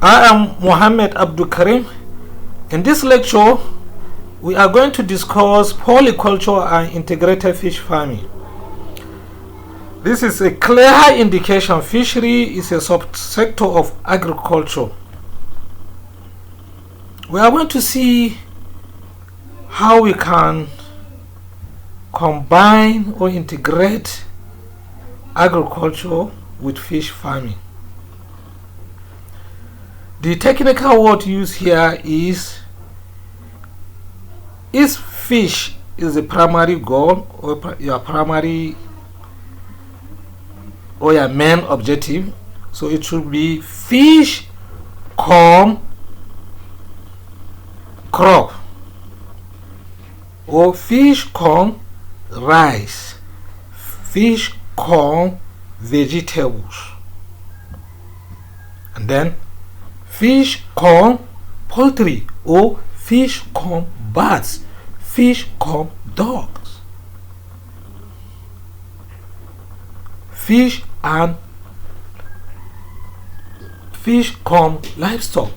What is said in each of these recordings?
I am Mohammed Abdul Karim. In this lecture, we are going to discuss polyculture and integrated fish farming. This is a clear indication fishery is a subsector of agriculture. We are going to see how we can combine or integrate agriculture with fish farming. The technical word used here is fish is the primary goal or your primary or your main objective, so it should be fish crop or fish rice, fish vegetables, and then fish poultry or fish birds, fish dogs, fish and fish livestock.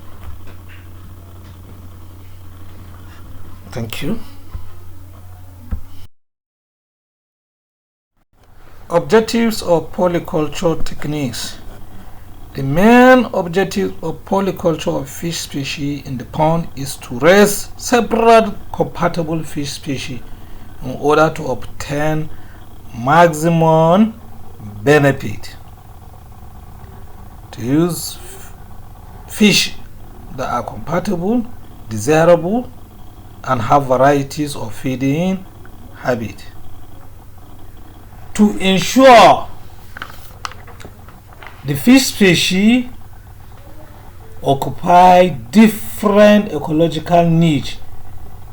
Thank you. Objectives of polyculture techniques. The main objective of polyculture of fish species in the pond is to raise several compatible fish species in order to obtain maximum benefit. To use fish that are compatible, desirable, and have varieties of feeding habit. To ensure the fish species occupy different ecological niche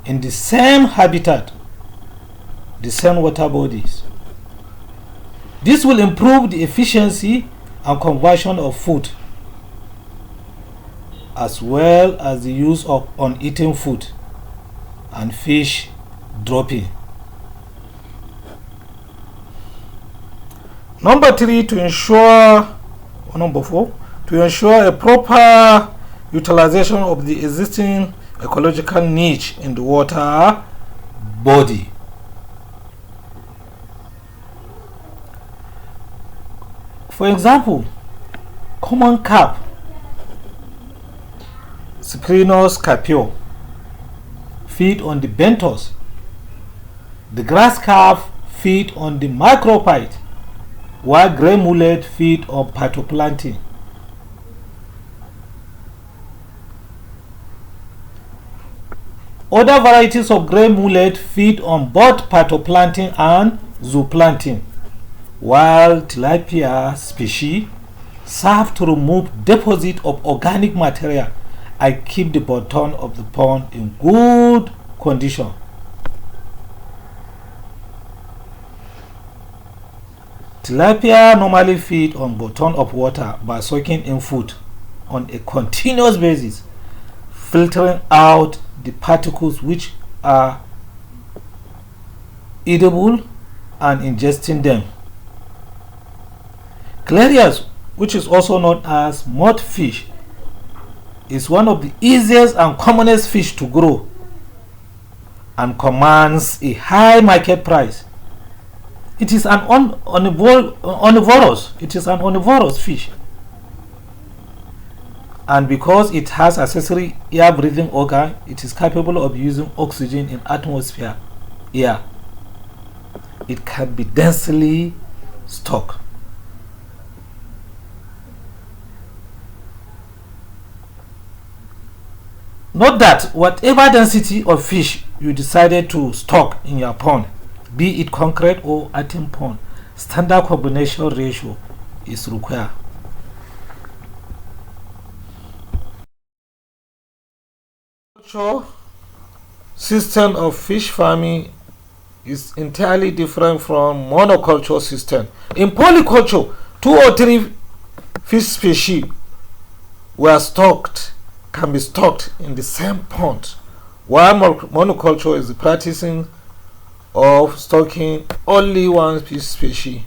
in the same habitat, the same water bodies. This will improve the efficiency and conversion of food, as well as the use of uneaten food and fish dropping. Number 3, Number 4, to ensure a proper utilization of the existing ecological niche in the water body. For example, common carp, Sprinus carpio, feed on the benthos. The grass carp feed on the macrophyte, while grey mullet feed on phytoplankton. Other varieties of grey mullet feed on both phytoplankton and zooplankton, while tilapia species serve to remove deposit of organic material and keep the bottom of the pond in good condition. Tilapia normally feed on bottom of water by soaking in food on a continuous basis, filtering out the particles which are edible and ingesting them. Clarias, which is also known as mudfish, is one of the easiest and commonest fish to grow and commands a high market price. It is an omnivorous. It is an omnivorous fish, and because it has accessory air-breathing organ, it is capable of using oxygen in atmosphere air. It can be densely stocked. Note that whatever density of fish you decided to stock in your pond, be it concrete or earthen pond, standard combination ratio is required. Culture system of fish farming is entirely different from monoculture system. In polyculture, 2 or 3 fish species can be stocked in the same pond, while monoculture is the practicing of stocking only one fish species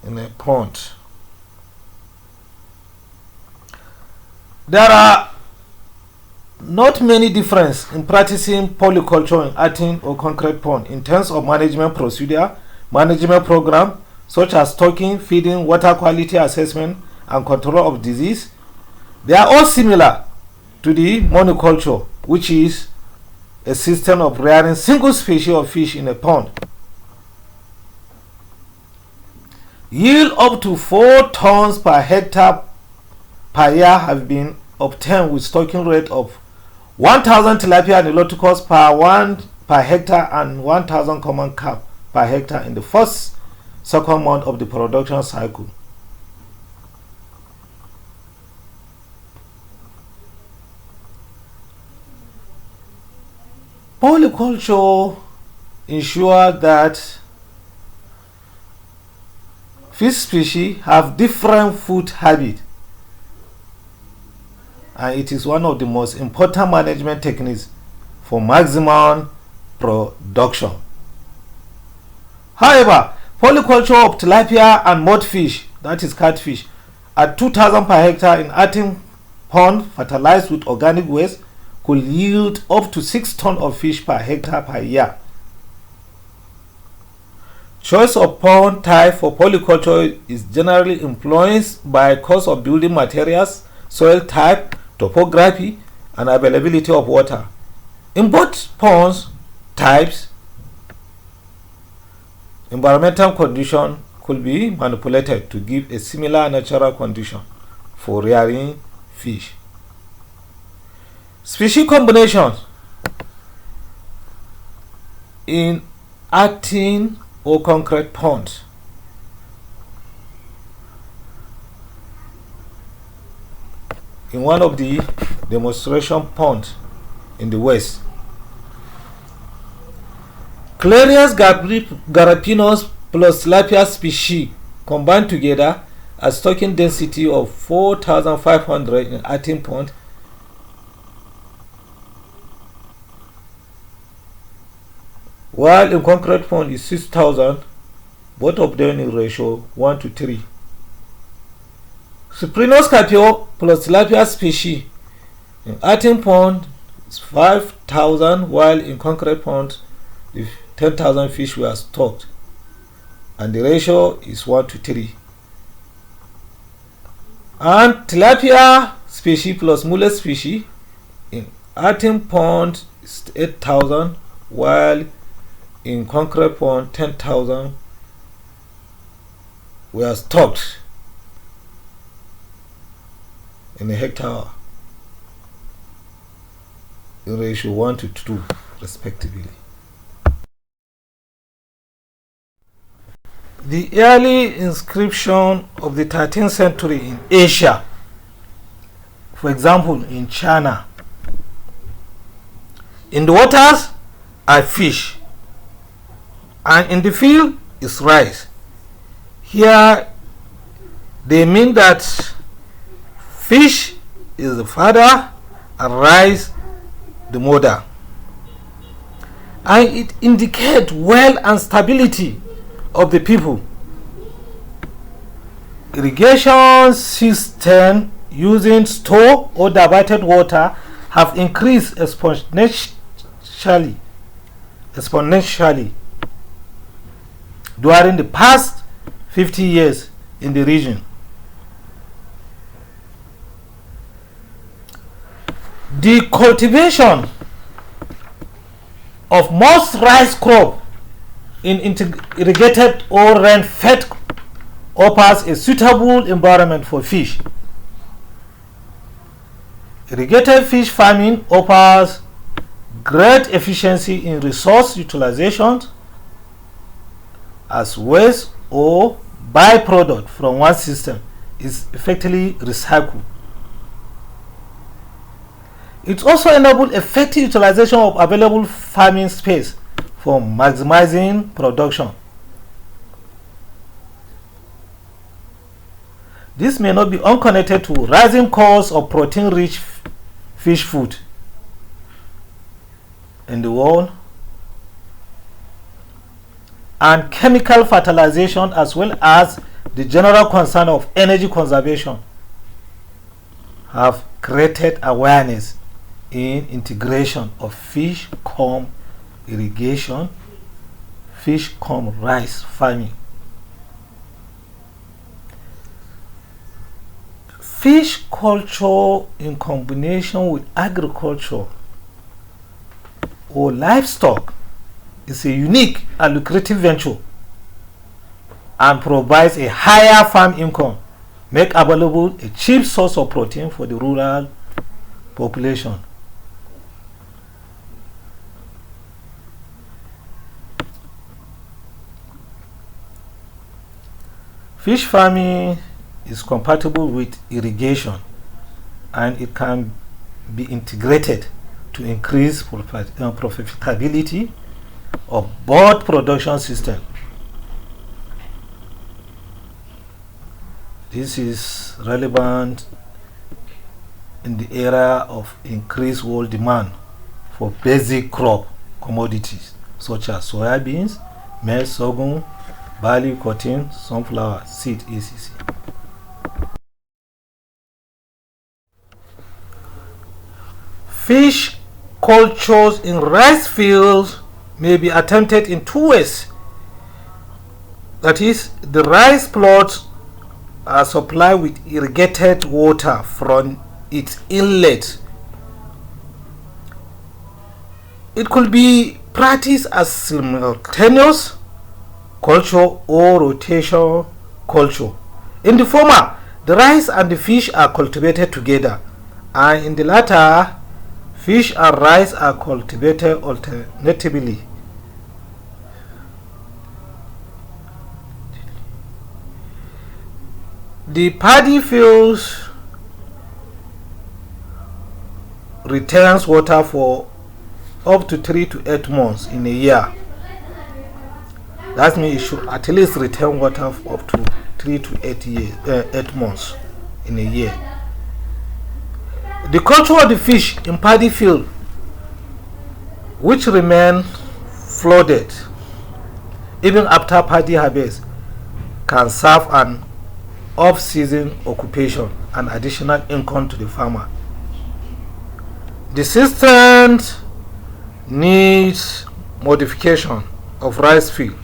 in a pond. There are not many differences in practicing polyculture in earthen or concrete pond in terms of management procedure, management program, such as stocking, feeding, water quality assessment, and control of disease. They are all similar to the monoculture, which is a system of rearing single species of fish in a pond. Yield up to 4 tons per hectare per year have been obtained with stocking rate of 1,000 tilapia and eloticus per hectare and 1,000 common carp per hectare in the second month of the production cycle. Polyculture ensures that fish species have different food habits, and it is one of the most important management techniques for maximum production. However, polyculture of tilapia and mudfish, that is catfish, at 2,000 per hectare in earthen pond fertilized with organic waste could yield up to 6 tons of fish per hectare per year. Choice of pond type for polyculture is generally influenced by cost of building materials, soil type, topography, and availability of water. In both ponds types, environmental conditions could be manipulated to give a similar natural condition for rearing fish. Species combinations in earthen or concrete ponds. In one of the demonstration ponds in the west, Clarias garapinus plus tilapia species combined together a stocking density of 4,500 in earthen pond, while in concrete pond is 6,000, both of them in ratio 1:3. Cyprinus carpio plus tilapia species in earthen pond is 5,000, while in concrete pond 10,000 fish were stocked, and the ratio is 1:3. And tilapia species plus mullet species in earthen pond is 8,000, while in concrete pond 10,000 were stocked in a hectare in ratio 1:2 respectively. The early inscription of the 13th century in Asia, for example in China, in the waters are fish and in the field is rice. Here they mean that fish is the father and rice the mother, and it indicates wealth and stability of the people. Irrigation system using stored or diverted water have increased exponentially during the past 50 years in the region. The cultivation of most rice crop in irrigated or rain-fed offers a suitable environment for fish. Irrigated fish farming offers great efficiency in resource utilization as waste or byproduct from one system is effectively recycled. It also enables effective utilization of available farming space for maximizing production. This may not be unconnected to rising costs of protein-rich fish food in the world and chemical fertilization, as well as the general concern of energy conservation. have created awareness in integration of fish cum irrigation, fish cum rice farming. Fish culture in combination with agriculture or livestock is a unique and lucrative venture and provides a higher farm income, make available a cheap source of protein for the rural population. Fish farming is compatible with irrigation and it can be integrated to increase profitability of both production system. This is relevant in the era of increased world demand for basic crop commodities such as soybeans, maize, sorghum, barley, cotton, sunflower seed, etc. Fish cultures in rice fields may be attempted in two ways. That is, the rice plots are supplied with irrigated water from its inlet. It could be practiced as simultaneous culture or rotation culture. In the former, the rice and the fish are cultivated together, and in the latter, fish and rice are cultivated alternatively. The paddy fields retains water for up to 3 to 8 months in a year. That means it should at least retain water for up to 3 to 8 months in a year. The culture of the fish in paddy field, which remain flooded even after paddy harvest, can serve an off-season occupation and additional income to the farmer. The system needs modification of rice field,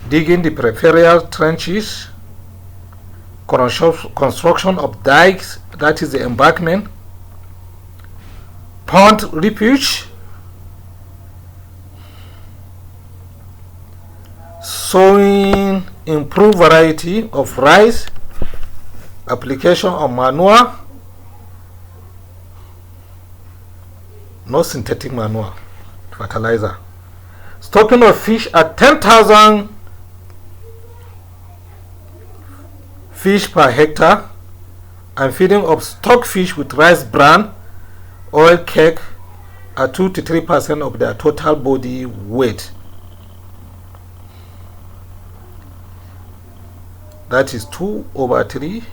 digging the peripheral trenches, construction of dikes, that is the embankment, pond refuge, sowing improved variety of rice, application of manure, no synthetic manure, fertilizer, stocking of fish at 10,000 fish per hectare, and feeding of stock fish with rice bran, oil cake at 2 to 3% of their total body weight. That is 2/3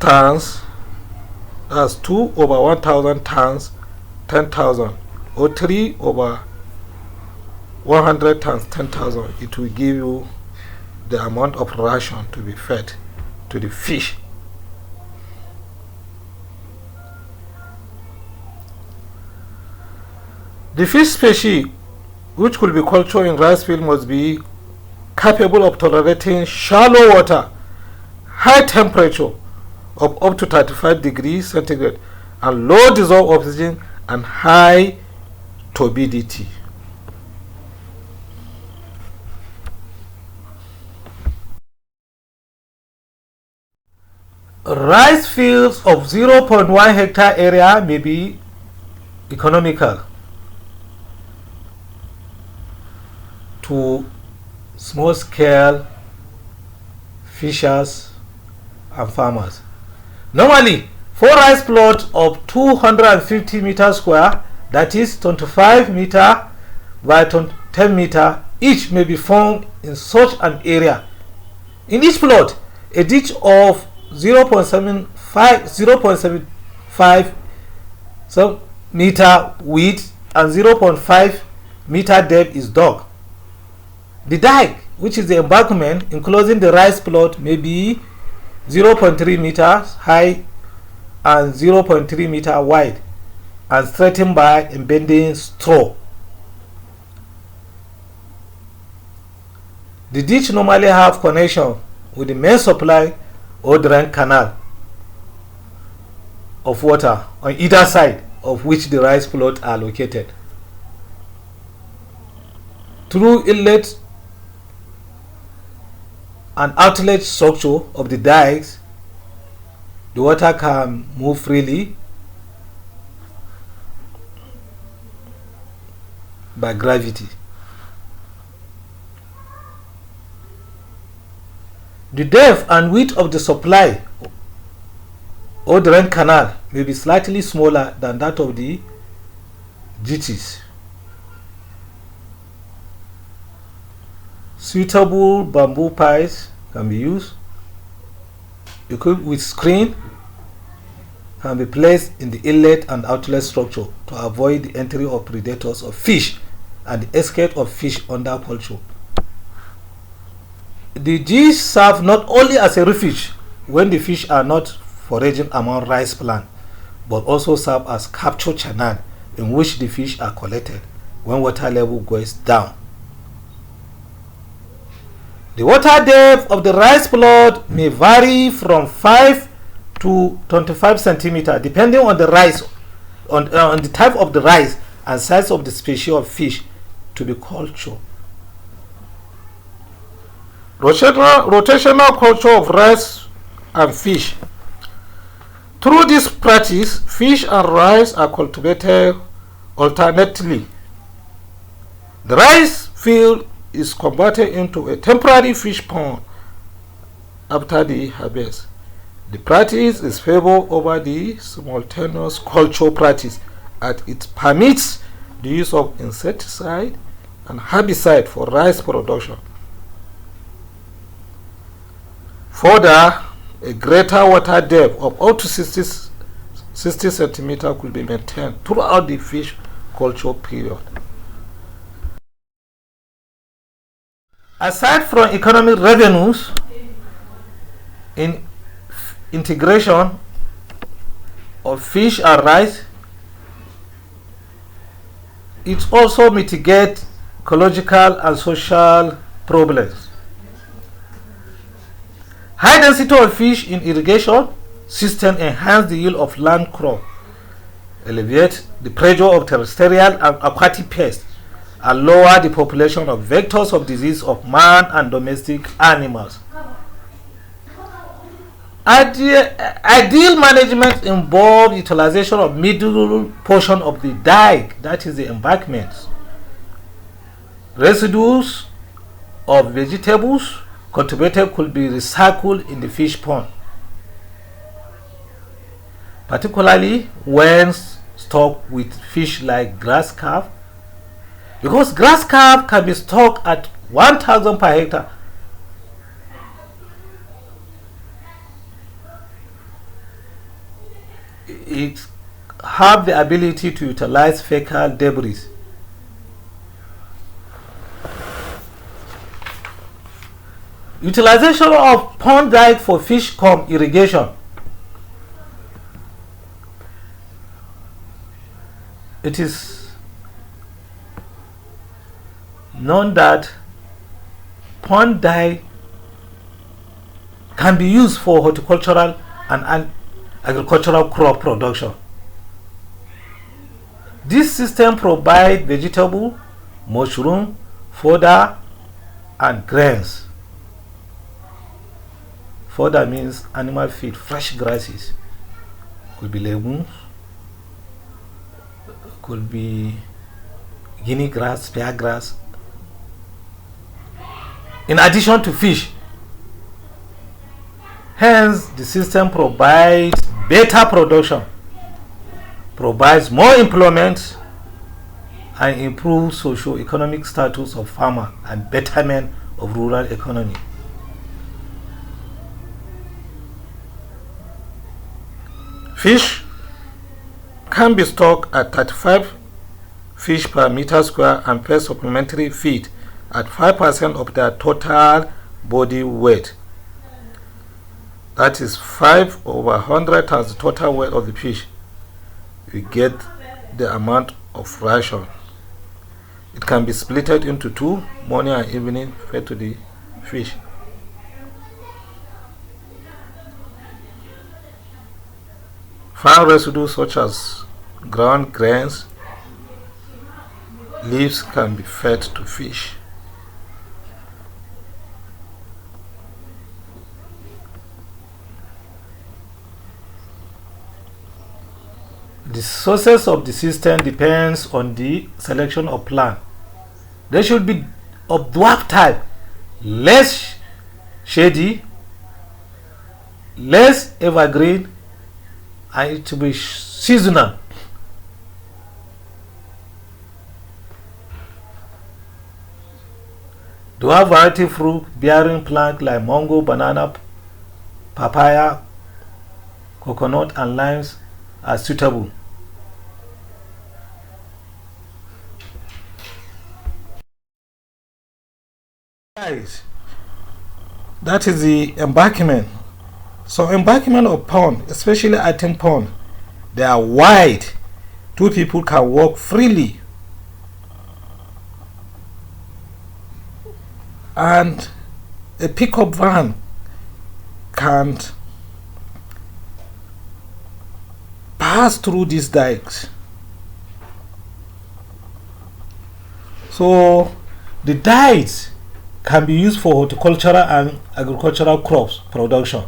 tons. That's 2/1000 tons, 10,000, or 3/100 tons, 10,000. It will give you the amount of ration to be fed to the fish. The fish species which could be cultured in rice field must be capable of tolerating shallow water, high temperature of up to 35 degrees centigrade, and low dissolved oxygen and high turbidity. Rice fields of 0.1 hectare area may be economical to small-scale fishers and farmers. Normally, 4 rice plots of 250 meters square, that is 25 meter by 10 meter, each may be found in such an area. In each plot, a ditch of 0.75 meter width and 0.5 meter depth is dug. The dike which is the embankment enclosing the rice plot, may be 0.3 meters high and 0.3 meter wide and straightened by embedding straw. The ditch normally have connection with the main supply or drain canal of water on either side of which the rice plot are located. Through inlet and outlet structure of the dikes, the water can move freely by gravity. The depth and width of the supply or drain canal may be slightly smaller than that of the ditches. Suitable bamboo piles can be used, equipped with screen, can be placed in the inlet and outlet structure to avoid the entry of predators of fish and the escape of fish under culture. The ditch serve not only as a refuge when the fish are not foraging among rice plants, but also serve as capture channel in which the fish are collected when water level goes down. The water depth of the rice plot may vary from 5 to 25 centimeters depending on the rice, on the type of the rice and size of the species of fish to be cultured. Rotational culture of rice and fish. Through this practice, fish and rice are cultivated alternately. The rice field is converted into a temporary fish pond after the harvest. The practice is favored over the simultaneous culture practice as it permits the use of insecticide and herbicide for rice production. Further, a greater water depth of up to 60 centimeters could be maintained throughout the fish culture period. Aside from economic revenues, in integration of fish and rice, it also mitigates ecological and social problems. High density of fish in irrigation system enhance the yield of land crop, alleviate the pressure of terrestrial and aquatic pests, and lower the population of vectors of disease of man and domestic animals. Ideal management involves utilization of middle portion of the dike, that is the embankments. Residues of vegetables cultivated could be recycled in the fish pond, particularly when stocked with fish like grass carp, because grass carp can be stocked at 1,000 per hectare. It have the ability to utilize fecal debris. Utilization of pond dike for fish cum irrigation. It is known that pond dike can be used for horticultural and agricultural crop production. This system provides vegetable, mushroom, fodder, and grains. Fodder means animal feed, fresh grasses. Could be legumes, could be guinea grass, spear grass. In addition to fish. Hence, the system provides better production, provides more employment, and improves socio-economic status of farmer and betterment of rural economy. Fish can be stocked at 35 fish per meter square and pay supplementary feed at 5% of their total body weight. That is 5 over 100 times the total weight of the fish. You get the amount of ration. It can be split into two, morning and evening, fed to the fish. Farm residues such as ground grains, leaves can be fed to fish. The success of the system depends on the selection of plant. They should be of dwarf type, less shady, less evergreen, and it will be seasonal. Dwarf variety fruit bearing plant like mango, banana, papaya, coconut, and limes are suitable. That is the embankment. So embankment of pond, especially item pond, they are wide. Two people can walk freely, and a pickup van can pass through these dikes. So the dikes can be used for horticultural and agricultural crops production.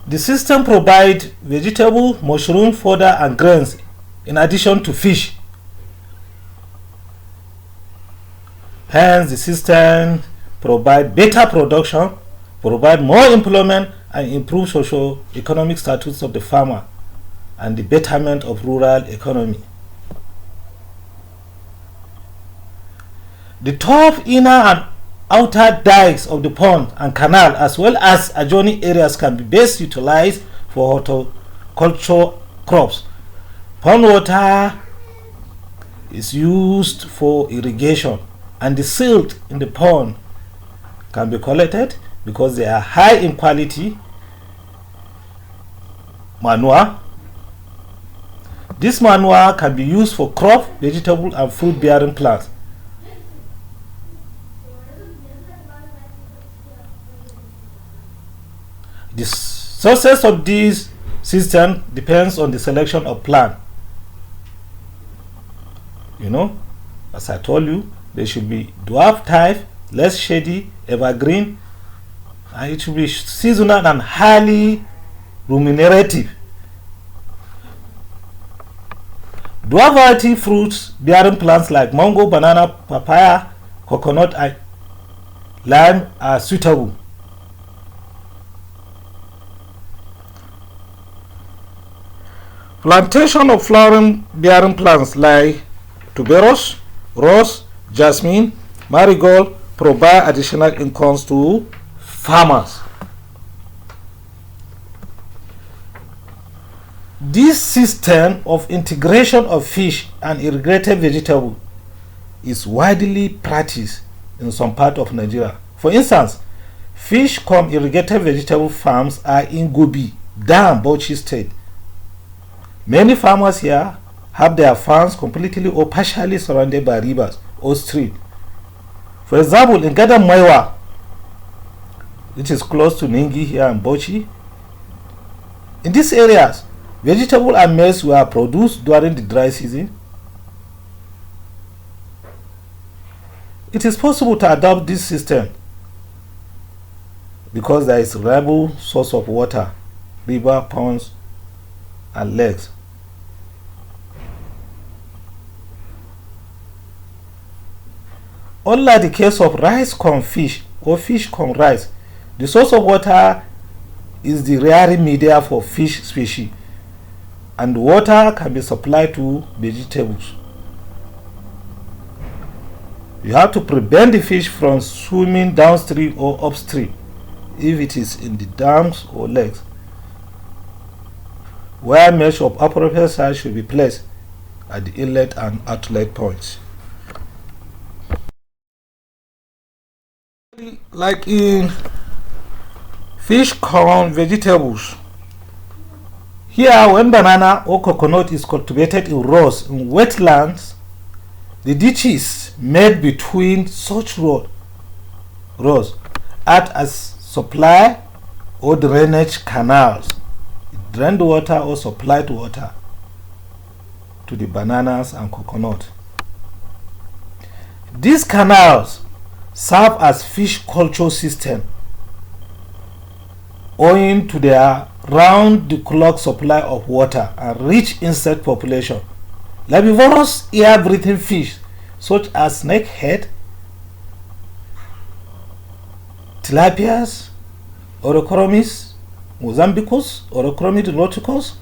The system provides vegetable, mushroom, fodder, and grains in addition to fish. Hence, the system provides better production, provide more employment, and improve socio-economic status of the farmer and the betterment of rural economy. The top, inner, and outer dikes of the pond and canal, as well as adjoining areas, can be best utilized for horticultural crops. Pond water is used for irrigation, and the silt in the pond can be collected because they are high in quality manure. This manure can be used for crop, vegetable, and fruit bearing plants. The success of this system depends on the selection of plant. As I told you, they should be dwarf type, less shady, evergreen, and it should be seasonal and highly remunerative. Dwarf variety fruits bearing plants like mango, banana, papaya, coconut, and lime are suitable. Plantation of flowering bearing plants like tuberose, rose, jasmine, marigold provide additional incomes to farmers. This system of integration of fish and irrigated vegetable is widely practiced in some part of Nigeria. For instance, fish cum irrigated vegetable farms are in Gobi, Dam, Bauchi State. Many farmers here have their farms completely or partially surrounded by rivers or streams. For example, in Gadam Maiwa, which is close to Ningi here in Bauchi, in these areas, vegetable and maize were produced during the dry season. It is possible to adopt this system because there is a reliable source of water, river, ponds, and lakes. Unlike the case of rice cum fish or fish cum rice, the source of water is the rearing media for fish species, and water can be supplied to vegetables. You have to prevent the fish from swimming downstream or upstream if it is in the dams or lakes. where mesh of appropriate size should be placed at the inlet and outlet points. Like in fish, corn, vegetables, here when banana or coconut is cultivated in rows in wetlands, the ditches made between such rows act as supply or drainage canals. It drained water or supplied water to the bananas and coconut. These canals serve as fish culture system owing to their round-the-clock supply of water and rich insect population. Herbivorous air-breathing fish such as snakehead, tilapias, Orochromis mozambicus, Orochromis nauticus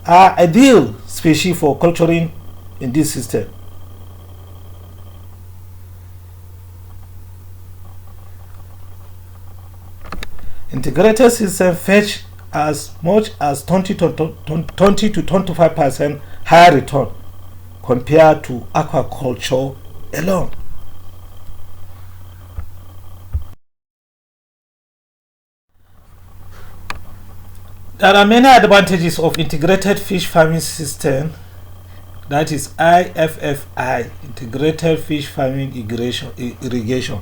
are ideal species for culturing in this system. Integrated system fetch as much as 20 to 25% higher return compared to aquaculture alone. There are many advantages of integrated fish farming system, that is IFFI, integrated fish farming irrigation.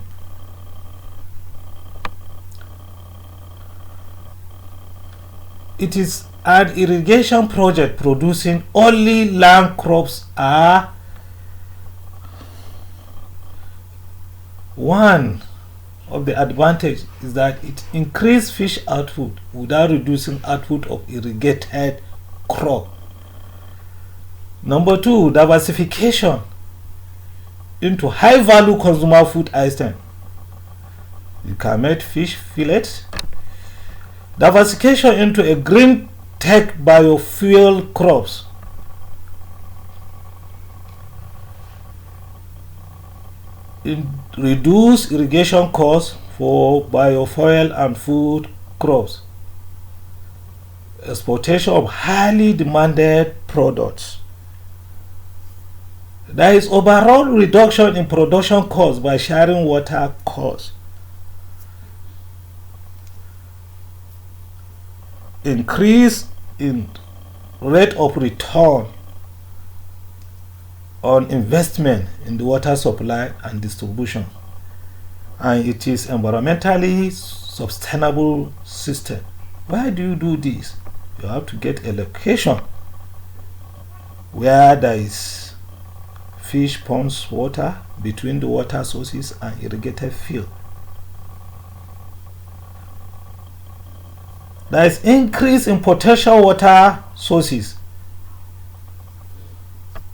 It is an irrigation project producing only land crops. One of the advantages is that it increases fish output without reducing output of irrigated crop. Number two, diversification into high value consumer food items. You can make fish fillets. Diversification into a green tech biofuel crops. Reduce irrigation costs for biofuel and food crops. Exportation of highly demanded products. There is overall reduction in production costs by sharing water costs. Increase in rate of return on investment in the water supply and distribution, and it is environmentally sustainable system. Why do you do this? You have to get a location where there is fish ponds water between the water sources and irrigated field. There is increase in potential water sources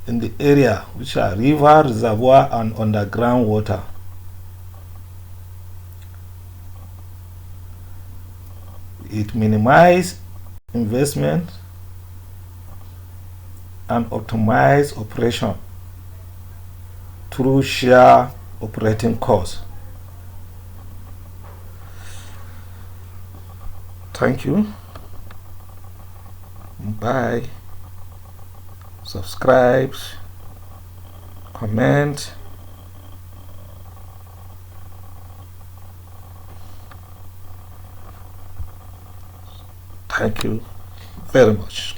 in the area, which are river, reservoir, and underground water. It minimizes investment and optimizes operation through share operating costs. Thank you. Bye. Subscribe, comment. Thank you very much.